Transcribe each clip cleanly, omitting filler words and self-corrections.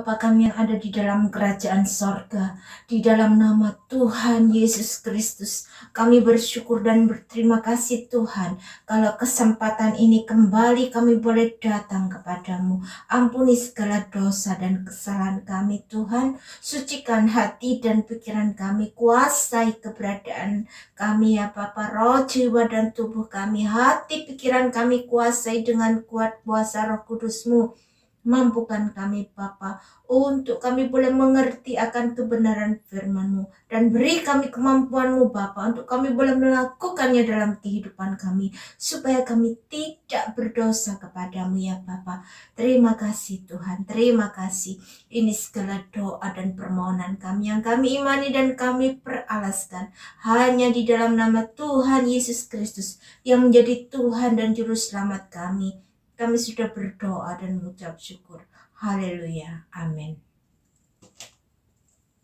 Bapa kami yang ada di dalam kerajaan sorga, di dalam nama Tuhan Yesus Kristus, kami bersyukur dan berterima kasih Tuhan, kalau kesempatan ini kembali kami boleh datang kepadamu. Ampuni segala dosa dan kesalahan kami Tuhan, sucikan hati dan pikiran kami, kuasai keberadaan kami ya Bapa, roh, jiwa dan tubuh kami, hati pikiran kami kuasai dengan kuat kuasa Roh Kudus-Mu. Mampukan kami Bapa untuk kami boleh mengerti akan kebenaran firman-Mu, dan beri kami kemampuan-Mu Bapa untuk kami boleh melakukannya dalam kehidupan kami, supaya kami tidak berdosa kepadamu ya Bapa. Terima kasih Tuhan, terima kasih. Ini segala doa dan permohonan kami yang kami imani dan kami peralaskan hanya di dalam nama Tuhan Yesus Kristus yang menjadi Tuhan dan Juru Selamat kami. Kami sudah berdoa dan mengucap syukur. Haleluya. Amin.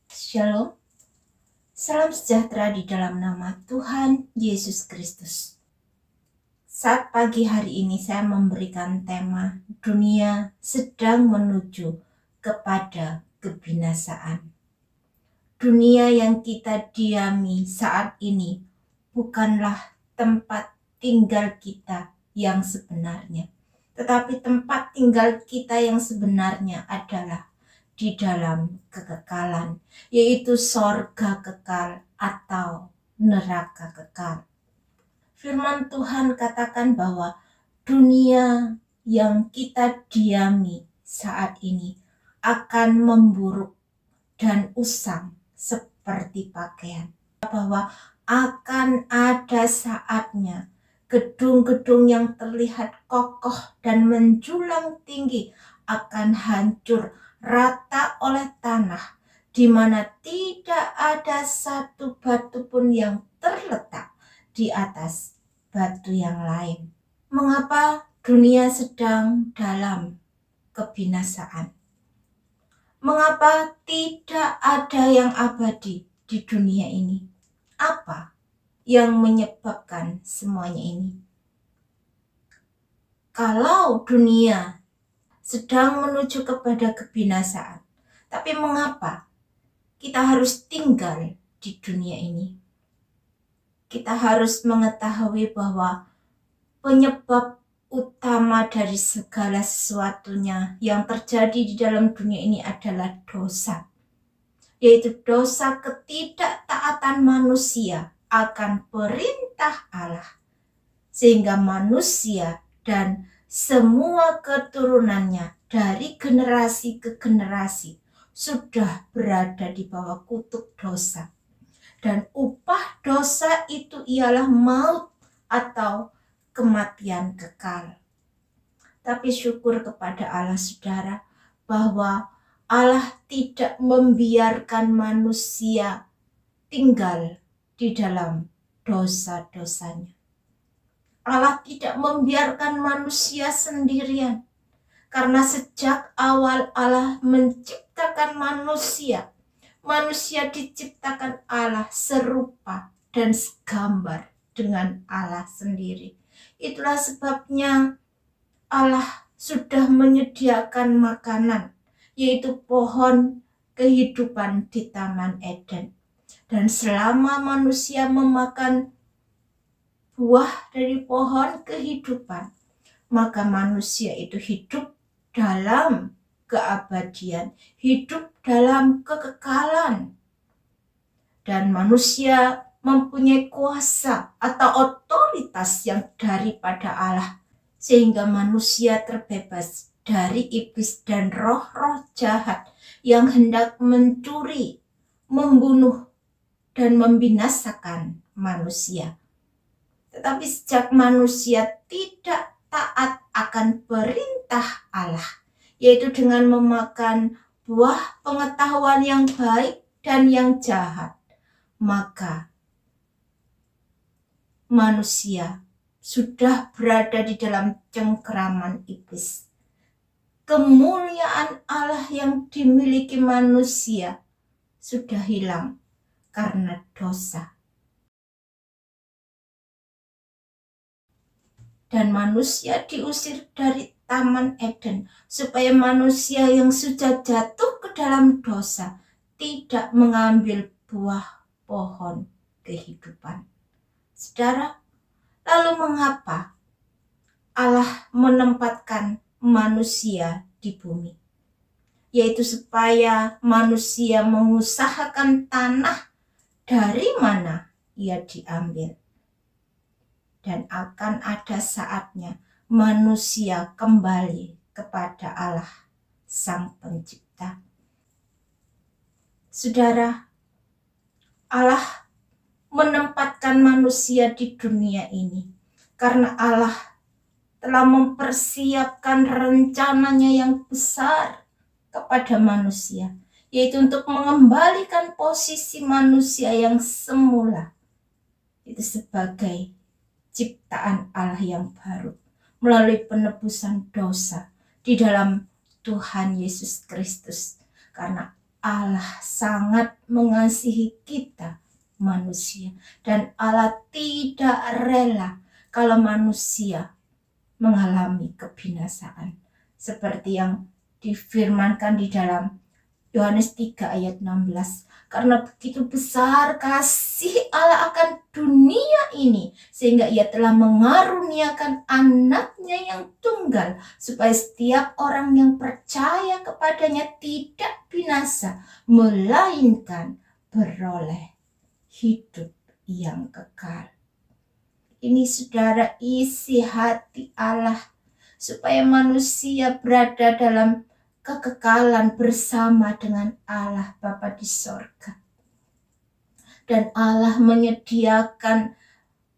Shalom. Salam sejahtera di dalam nama Tuhan Yesus Kristus. Saat pagi hari ini saya memberikan tema dunia sedang menuju kepada kebinasaan. Dunia yang kita diami saat ini bukanlah tempat tinggal kita yang sebenarnya. Tetapi tempat tinggal kita yang sebenarnya adalah di dalam kekekalan, yaitu sorga kekal atau neraka kekal. Firman Tuhan katakan bahwa dunia yang kita diami saat ini akan memburuk dan usang seperti pakaian. Bahwa akan ada saatnya gedung-gedung yang terlihat kokoh dan menjulang tinggi akan hancur rata oleh tanah, di mana tidak ada satu batu pun yang terletak di atas batu yang lain. Mengapa dunia sedang dalam kebinasaan? Mengapa tidak ada yang abadi di dunia ini? Apa yang menyebabkan semuanya ini? Kalau dunia sedang menuju kepada kebinasaan, tapi mengapa kita harus tinggal di dunia ini? Kita harus mengetahui bahwa penyebab utama dari segala sesuatunya yang terjadi di dalam dunia ini adalah dosa, yaitu dosa ketidaktaatan manusia akan perintah Allah, sehingga manusia dan semua keturunannya dari generasi ke generasi sudah berada di bawah kutuk dosa, dan upah dosa itu ialah maut atau kematian kekal. Tapi syukur kepada Allah saudara, bahwa Allah tidak membiarkan manusia tinggal di dalam dosa-dosanya. Allah tidak membiarkan manusia sendirian, karena sejak awal Allah menciptakan manusia, manusia diciptakan Allah serupa dan segambar dengan Allah sendiri. Itulah sebabnya Allah sudah menyediakan makanan, yaitu pohon kehidupan di Taman Eden. Dan selama manusia memakan buah dari pohon kehidupan, maka manusia itu hidup dalam keabadian, hidup dalam kekekalan. Dan manusia mempunyai kuasa atau otoritas yang daripada Allah, sehingga manusia terbebas dari iblis dan roh-roh jahat yang hendak mencuri, membunuh, dan membinasakan manusia. Tetapi sejak manusia tidak taat akan perintah Allah, yaitu dengan memakan buah pengetahuan yang baik dan yang jahat, maka manusia sudah berada di dalam cengkeraman iblis. Kemuliaan Allah yang dimiliki manusia sudah hilang karena dosa. dan manusia diusir dari Taman Eden, supaya manusia yang sudah jatuh ke dalam dosa tidak mengambil buah pohon kehidupan. Saudara, lalu mengapa Allah menempatkan manusia di bumi? Yaitu supaya manusia mengusahakan tanah dari mana ia diambil. Dan akan ada saatnya manusia kembali kepada Allah Sang Pencipta. Saudara, Allah menempatkan manusia di dunia ini karena Allah telah mempersiapkan rencananya yang besar kepada manusia, yaitu untuk mengembalikan posisi manusia yang semula, itu sebagai ciptaan Allah yang baru melalui penebusan dosa di dalam Tuhan Yesus Kristus. Karena Allah sangat mengasihi kita manusia, dan Allah tidak rela kalau manusia mengalami kebinasaan, seperti yang difirmankan di dalam Yohanes 3 ayat 16. Karena begitu besar kasih Allah akan dunia ini, sehingga ia telah mengaruniakan anaknya yang tunggal, supaya setiap orang yang percaya kepadanya tidak binasa, melainkan beroleh hidup yang kekal. Ini saudara, isi hati Allah, supaya manusia berada dalam kekekalan bersama dengan Allah Bapa di sorga. Dan Allah menyediakan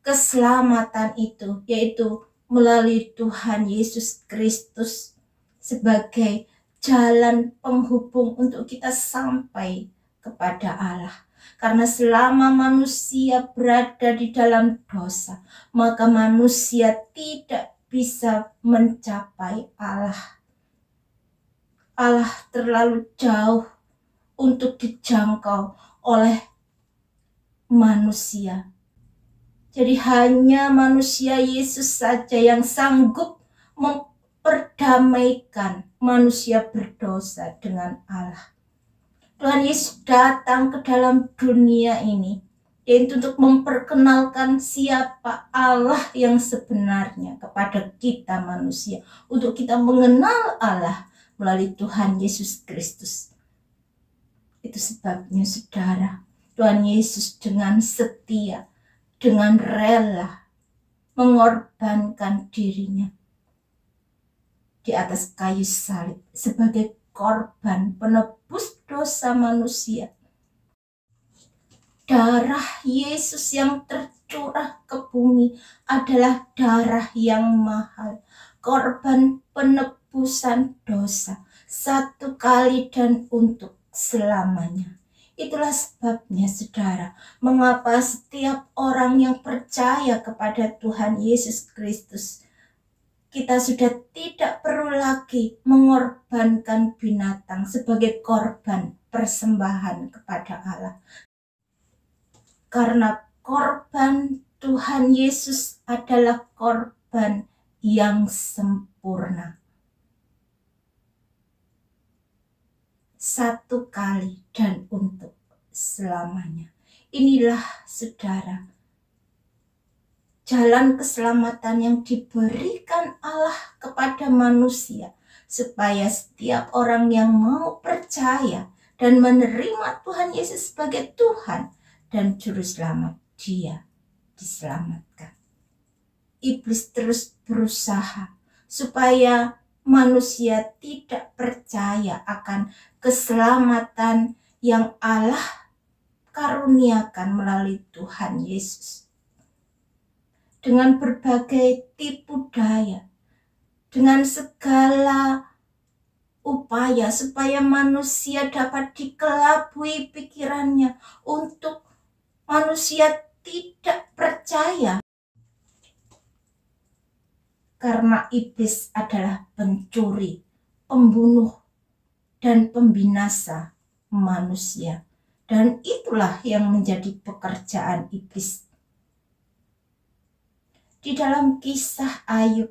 keselamatan itu, yaitu melalui Tuhan Yesus Kristus sebagai jalan penghubung untuk kita sampai kepada Allah. Karena selama manusia berada di dalam dosa, maka manusia tidak bisa mencapai Allah. Allah terlalu jauh untuk dijangkau oleh manusia. Jadi hanya manusia Yesus saja yang sanggup memperdamaikan manusia berdosa dengan Allah. Tuhan Yesus datang ke dalam dunia ini, yaitu untuk memperkenalkan siapa Allah yang sebenarnya kepada kita manusia, untuk kita mengenal Allah melalui Tuhan Yesus Kristus. Itu sebabnya saudara, Tuhan Yesus dengan setia, dengan rela mengorbankan dirinya di atas kayu salib sebagai korban penebus dosa manusia. Darah Yesus yang tercurah ke bumi adalah darah yang mahal, korban penebusan dosa satu kali dan untuk selamanya. Itulah sebabnya saudara, mengapa setiap orang yang percaya kepada Tuhan Yesus Kristus, kita sudah tidak perlu lagi mengorbankan binatang sebagai korban persembahan kepada Allah. Karena korban Tuhan Yesus adalah korban yang sempurna. Satu kali dan untuk selamanya. Inilah saudara, jalan keselamatan yang diberikan Allah kepada manusia, supaya setiap orang yang mau percaya dan menerima Tuhan Yesus sebagai Tuhan dan Juru Selamat, dia diselamatkan. Iblis terus berusaha supaya manusia tidak percaya akan keselamatan yang Allah karuniakan melalui Tuhan Yesus. Dengan berbagai tipu daya, dengan segala upaya supaya manusia dapat dikelabui pikirannya untuk manusia tidak percaya. Karena iblis adalah pencuri, pembunuh, dan pembinasa manusia. Dan itulah yang menjadi pekerjaan iblis. Di dalam kisah Ayub,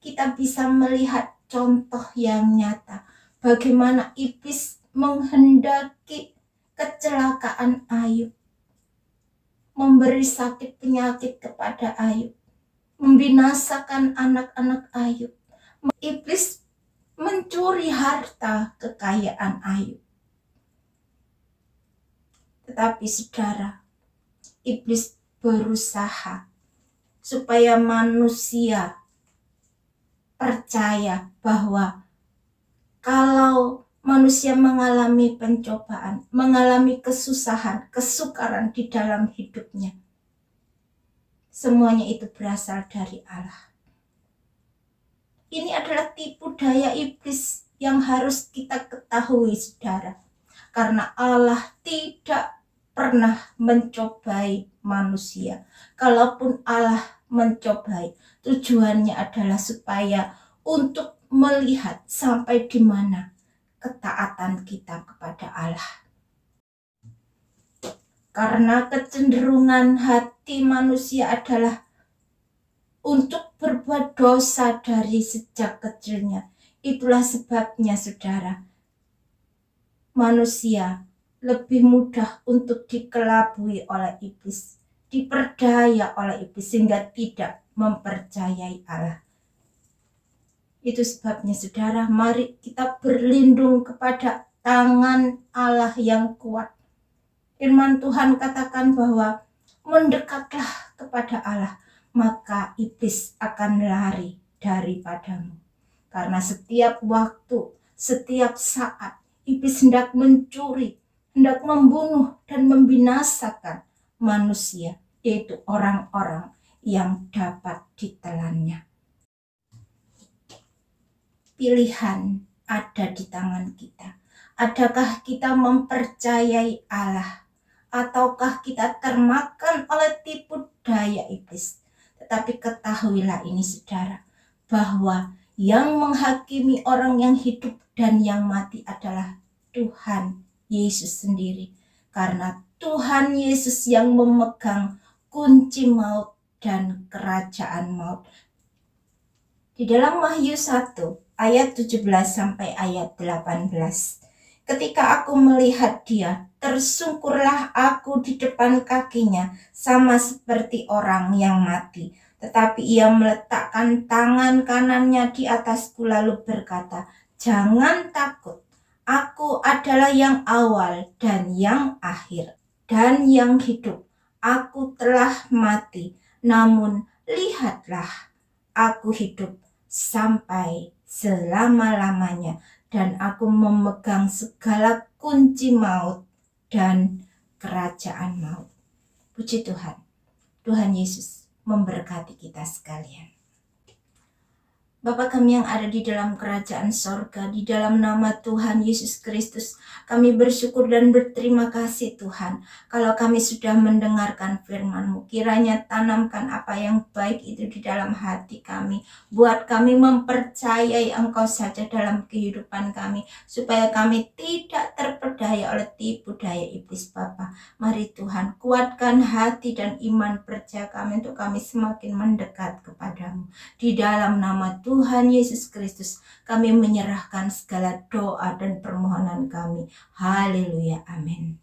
kita bisa melihat contoh yang nyata bagaimana iblis menghendaki kecelakaan Ayub, memberi sakit penyakit kepada Ayub, membinasakan anak-anak Ayub. Iblis mencuri harta kekayaan Ayub. Tetapi saudara, iblis berusaha supaya manusia percaya bahwa kalau manusia mengalami pencobaan, mengalami kesusahan, kesukaran di dalam hidupnya, semuanya itu berasal dari Allah. Ini adalah tipu daya iblis yang harus kita ketahui, saudara. Karena Allah tidak pernah mencobai manusia. Kalaupun Allah mencobai, tujuannya adalah supaya untuk melihat sampai di mana ketaatan kita kepada Allah. Karena kecenderungan hati manusia adalah untuk berbuat dosa dari sejak kecilnya. Itulah sebabnya, saudara, manusia lebih mudah untuk dikelabui oleh iblis, diperdaya oleh iblis sehingga tidak mempercayai Allah. Itu sebabnya, saudara, mari kita berlindung kepada tangan Allah yang kuat. Firman Tuhan katakan bahwa mendekatlah kepada Allah, maka iblis akan lari daripadamu. Karena setiap waktu, setiap saat, iblis hendak mencuri, hendak membunuh dan membinasakan manusia, yaitu orang-orang yang dapat ditelannya. Pilihan ada di tangan kita. Adakah kita mempercayai Allah, ataukah kita termakan oleh tipu daya iblis? Tetapi ketahuilah ini, saudara, bahwa yang menghakimi orang yang hidup dan yang mati adalah Tuhan Yesus sendiri. Karena Tuhan Yesus yang memegang kunci maut dan kerajaan maut. Di dalam Wahyu 1 ayat 17 sampai ayat 18. Ketika aku melihat dia, tersungkurlah aku di depan kakinya, sama seperti orang yang mati. Tetapi ia meletakkan tangan kanannya di atasku lalu berkata, "Jangan takut, aku adalah yang awal dan yang akhir dan yang hidup. Aku telah mati, namun lihatlah, aku hidup sampai selama-lamanya. Dan aku memegang segala kunci maut dan kerajaan maut." Puji Tuhan. Tuhan Yesus memberkati kita sekalian. Bapa kami yang ada di dalam kerajaan sorga, di dalam nama Tuhan Yesus Kristus, kami bersyukur dan berterima kasih Tuhan. Kalau kami sudah mendengarkan firman-Mu, kiranya tanamkan apa yang baik itu di dalam hati kami. Buat kami mempercayai Engkau saja dalam kehidupan kami, supaya kami tidak terperdaya oleh tipu daya iblis Bapa. Mari Tuhan, kuatkan hati dan iman percaya kami untuk kami semakin mendekat kepadamu. Di dalam nama Tuhan Yesus Kristus, kami menyerahkan segala doa dan permohonan kami. Haleluya, amin.